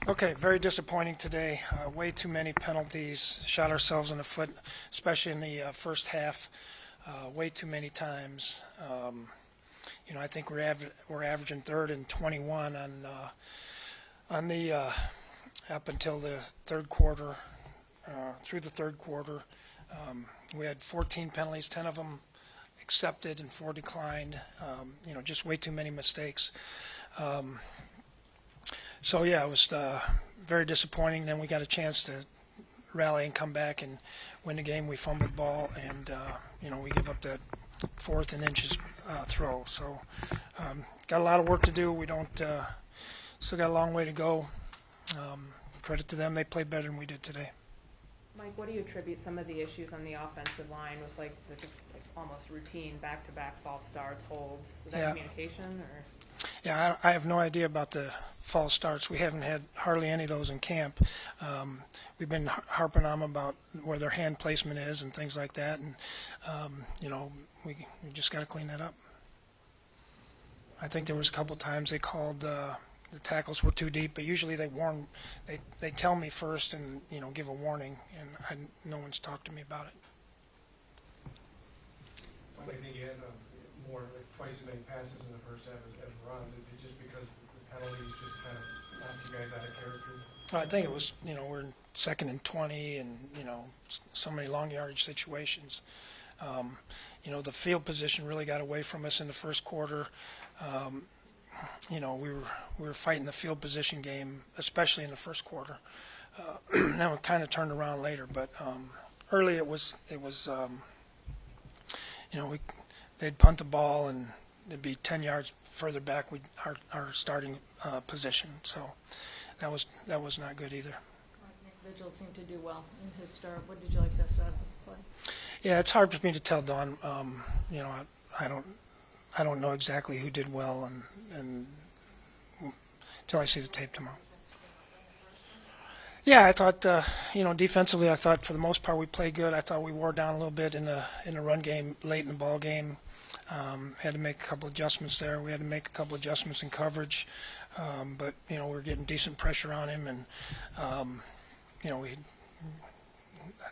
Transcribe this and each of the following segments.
Okay, very disappointing today. Way too many penalties. Shot ourselves in the foot, especially in the first half. Way too many times. I think we're averaging third and 21 on the up until the third quarter. Through the third quarter, we had 14 penalties, 10 of them accepted and 4 declined. Just way too many mistakes. So yeah, it was very disappointing. Then we got a chance to rally and come back and win the game. We fumbled the ball, and we give up that fourth and inches throw. So got a lot of work to do. We don't still got a long way to go. Credit to them; they played better than we did today. Mike, what do you attribute some of the issues on the offensive line with the just almost routine back-to-back false starts, holds? Is that communication or? Yeah, I have no idea about the false starts. We haven't had hardly any of those in camp. We've been harping on them about where their hand placement is and things like that, and we just got to clean that up. I think there was a couple times they called the tackles were too deep, but usually they warn, they tell me first and give a warning, and no one's talked to me about it. I think you had more, like twice as many passes in the first half as runs. Is it just because the penalties just kind of knocked you guys out of character? I think it was, we're in second and 20 and, so many long yardage situations. The field position really got away from us in the first quarter. We were fighting the field position game, especially in the first quarter. Now it kind of turned around later, but early they'd punt the ball and it'd be 10 yards further back our starting position. So that was not good either. Nick Vigil seemed to do well in his start. What did you like best out of this play? Yeah, it's hard for me to tell, Dawn. I don't know exactly who did well and until I see the tape tomorrow. Yeah, I thought defensively, I thought for the most part we played good. I thought we wore down a little bit in the run game late in the ball game. Had to make a couple adjustments there. We had to make a couple adjustments in coverage, but we were getting decent pressure on him, and I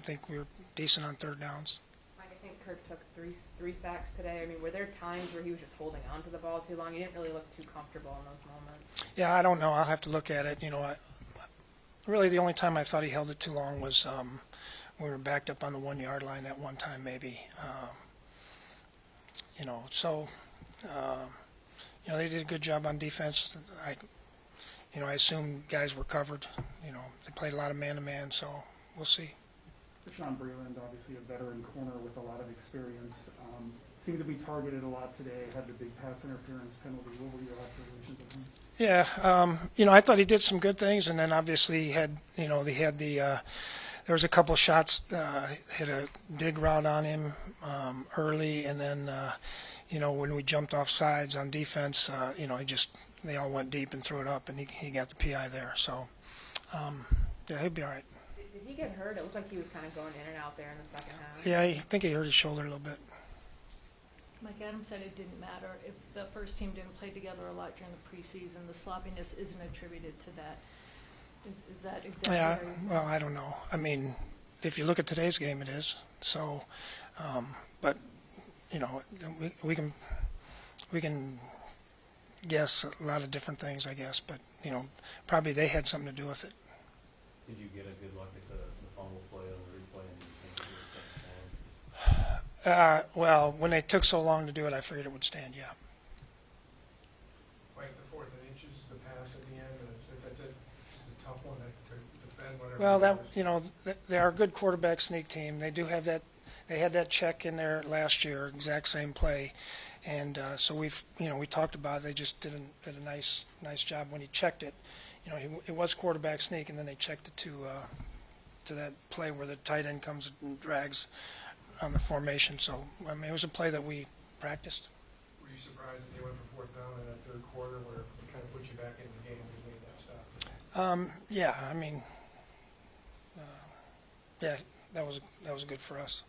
think we were decent on third downs. Mike, I think Kirk took three sacks today. I mean, were there times where he was just holding on to the ball too long? He didn't really look too comfortable in those moments. Yeah, I don't know. I'll have to look at it. Really, the only time I thought he held it too long was we were backed up on the 1 yard line that one time, maybe. They did a good job on defense. I assume guys were covered. They played a lot of man-to-man, so we'll see. Sean Breland, obviously a veteran corner with a lot of experience, seemed to be targeted a lot today, had the big pass interference penalty. What were your observations of him? Yeah, I thought he did some good things, and then obviously he had there was a couple shots, hit a dig route on him early, and then when we jumped off sides on defense, they all went deep and threw it up, and he got the PI there. So he'll be all right. Did he get hurt? It looked like he was kind of going in and out there in the second half. Yeah, I think he hurt his shoulder a little bit. Mike Adams said it didn't matter if the first team didn't play together a lot during the preseason. The sloppiness isn't attributed to that. Is that exactly? Yeah, well, I don't know. I mean, if you look at today's game, it is. So, but we can guess a lot of different things, I guess. But probably they had something to do with it. Did you get a good look at the fumble play on the replay and you think it was going to stand? Well, when they took so long to do it, I figured it would stand, yeah. Like the fourth and inches, the pass at the end, that's a tough one to defend. Well, they are a good quarterback sneak team. They do have that. They had that check in there last year, exact same play, and so we talked about it. They just did a nice job when he checked it. It was quarterback sneak, and then they checked it to that play where the tight end comes and drags on the formation. So, I mean, it was a play that we practiced. Were you surprised that they went for fourth down in that third quarter where it kind of put you back in the game when you made that stop? Yeah, I mean, that was good for us.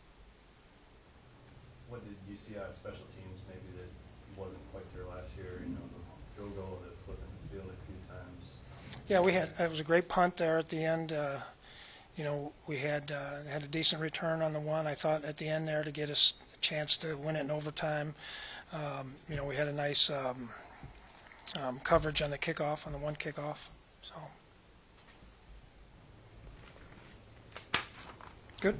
What did you see out of special teams maybe that wasn't quite there last year? The field goal, the flipping the field a few times. Yeah, it was a great punt there at the end. We had a decent return on the one, I thought, at the end there to get us a chance to win it in overtime. We had a nice coverage on the kickoff, on the one kickoff. So, good.